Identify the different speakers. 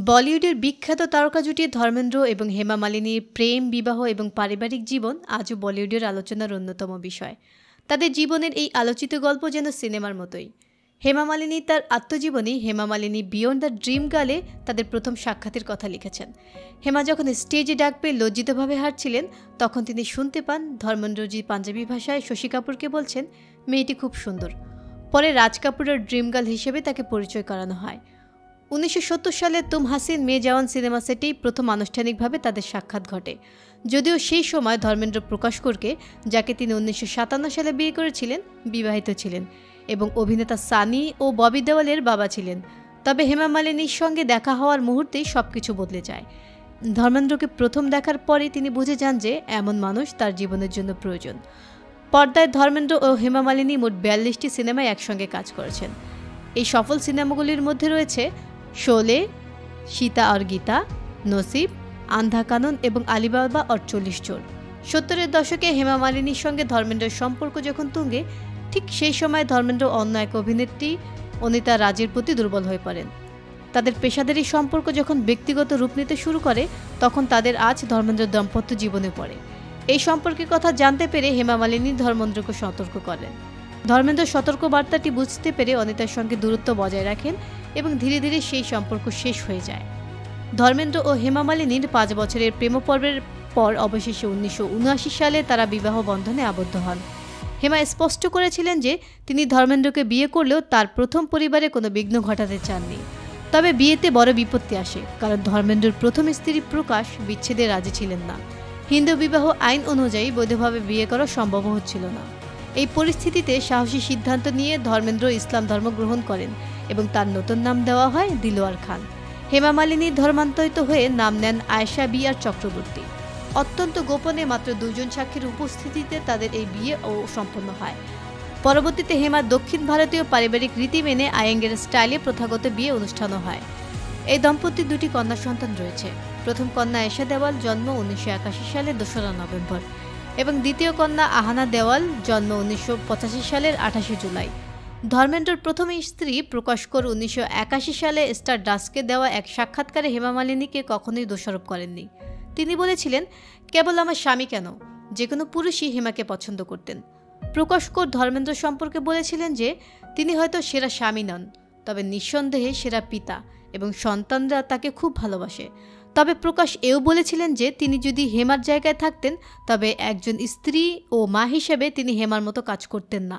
Speaker 1: বলিউডের বিখ্যাত তারকা জুটি ধর্মেন্দ্র এবং হেমা মালিনীর প্রেম, বিবাহ এবং পারিবারিক জীবন আজও বলিউডের আলোচনার অন্যতম বিষয়। তাদের জীবনের এই আলোচিত গল্প যেন সিনেমার মতোই। হেমা মালিনী তার আত্মজীবনী Hema Malini beyond the dream গার্লে তাদের প্রথম সাক্ষাতের কথা লিখেছেন। হেমা যখন স্টেজে ডাক পেয়ে লজ্জিতভাবে হাঁটছিলেন, তখন তিনি শুনতে পান ধর্মেন্দ্রজি পাঞ্জাবি ভাষায় শশী কাপুরকে বলছেন, মেয়েটি খুব সুন্দর। পরে রাজ কাপুরের ড্রিম গার্ল হিসেবে তাকে পরিচয় করানো হয়। 1970 সালে তুম হাসিন মে জওয়ান সিনেমা সেটেই প্রথম আনুষ্ঠানিকভাবে তাদের সাক্ষাৎ ঘটে। যদিও সেই সময় ধর্মেন্দ্র প্রকাশকরকে, যাকে তিনি 1957 সালে বিয়ে করেছিলেন, বিবাহিত ছিলেন এবং অভিনেতা সানি ও ববি দেওয়ালের বাবা ছিলেন। তবে হেমা মালিনীর সঙ্গে দেখা হওয়ার মুহূর্তেই সবকিছু বদলে যায়। ধর্মেন্দ্রকে প্রথম দেখার পরে তিনি বুঝে যান যে এমন মানুষ তার জীবনের জন্য প্রয়োজন। পর্দায় ধর্মেন্দ্র ও হেমা মালিনী মোট 42টি সিনেমায় একসঙ্গে কাজ করেছেন। এই সফল সিনেমাগুলির মধ্যে রয়েছে শোলে, সীতা और গীতা, নসিব, আন্ধা কানুন এবং আলিবাবা और 40 চোর। 70-এর দশকে হেমা মালিনীর সঙ্গে ধর্মেন্দ্রের সম্পর্ক যখন তুঙ্গে, ঠিক সেই সময় ধর্মেন্দ্র অন্য এক অভিনেত্রী অনিতা রাজের প্রতি দুর্বল হয়ে পড়েন। তাদের পেশাদারী সম্পর্ক যখন ব্যক্তিগত রূপ নিতে শুরু করে, তখন তাদের আজ ধর্মেন্দ্রের দাম্পত্য জীবনে পড়ে। এই সম্পর্কের কথা জানতে পেরে হেমা মালিনী ধর্মেন্দ্রকে সতর্ক করেন। ধর্মেন্দ্র সতর্ক বার্তাটি বুঝতে পেরে অনিতার সঙ্গে দূরত্ব বজায় রাখেন এবং ধীরে ধীরে সেই সম্পর্ক শেষ হয়ে যায়। ধর্মেন্দ্র ও হেমা মালিনীর 5 বছরের প্রেমপর্বের পর অবশেষে 1979 সালে তারা বিবাহ বন্ধনে আবদ্ধ হন। হেমা স্পষ্ট করেছিলেন যে তিনি ধর্মেন্দ্রকে বিয়ে করলেও তার প্রথম পরিবারে কোনো বিঘ্ন ঘটাতে চাননি। তবে বিয়েতে বড় বিপত্তি আসে, কারণ ধর্মেন্দ্রের প্রথম স্ত্রী প্রকাশ বিচ্ছেদে রাজি ছিলেন না। হিন্দু বিবাহ আইন অনুযায়ী বৈধভাবে বিয়ে করা সম্ভব হচ্ছিল না। এই পরিস্থিতিতে সাহসী সিদ্ধান্ত নিয়ে ধর্মেন্দ্র ইসলাম ধর্ম গ্রহণ করেন এবং তার নতুন নাম দেওয়া হয় দিলওয়ার খান। হেমা মালিনী ধর্মান্তরিত হয়ে নাম নেন আয়েশা বিআর চক্রবর্তী। অত্যন্ত গোপনে মাত্র 2 জন সাক্ষীর উপস্থিতিতে তাদের এই বিয়ে সম্পন্ন হয়। পরবর্তীতে হেমার দক্ষিণ ভারতীয় পারিবারিক রীতি মেনে আয়েঙ্গের স্টাইলে প্রথাগত বিয়ে অনুষ্ঠানও হয়। এই দম্পতির 2টি কন্যা সন্তান রয়েছে। প্রথম কন্যা আয়েশা দেওয়াল, জন্ম 1981 সালের 2রা নভেম্বর এবং দ্বিতীয় কন্যা আহানা দেওয়াল, জন্ম 1985 সালের 28 জুলাই। ধর্মেন্দ্রর প্রথম স্ত্রী প্রকাশকর 1981 সালে স্টার ডাস্টকে দেওয়া এক সাক্ষাৎকারে হেমা মালিনীকে কখনোই দোষারোপ করেননি। তিনি বলেছিলেন, কেবল আমার স্বামী কেন, যে কোনো পুরুষই হেমাকে পছন্দ করতেন। প্রকাশকর ধর্মেন্দ্র সম্পর্কে বলেছিলেন যে তিনি হয়তো সেরা স্বামী নন, তবে নিঃসন্দেহে সেরা পিতা এবং সন্তানরা তাকে খুব ভালোবাসে। তবে প্রকাশ এও বলেছিলেন যে তিনি যদি হেমার জায়গায় থাকতেন, তবে একজন স্ত্রী ও মা হিসেবে তিনি হেমার মতো কাজ করতেন না।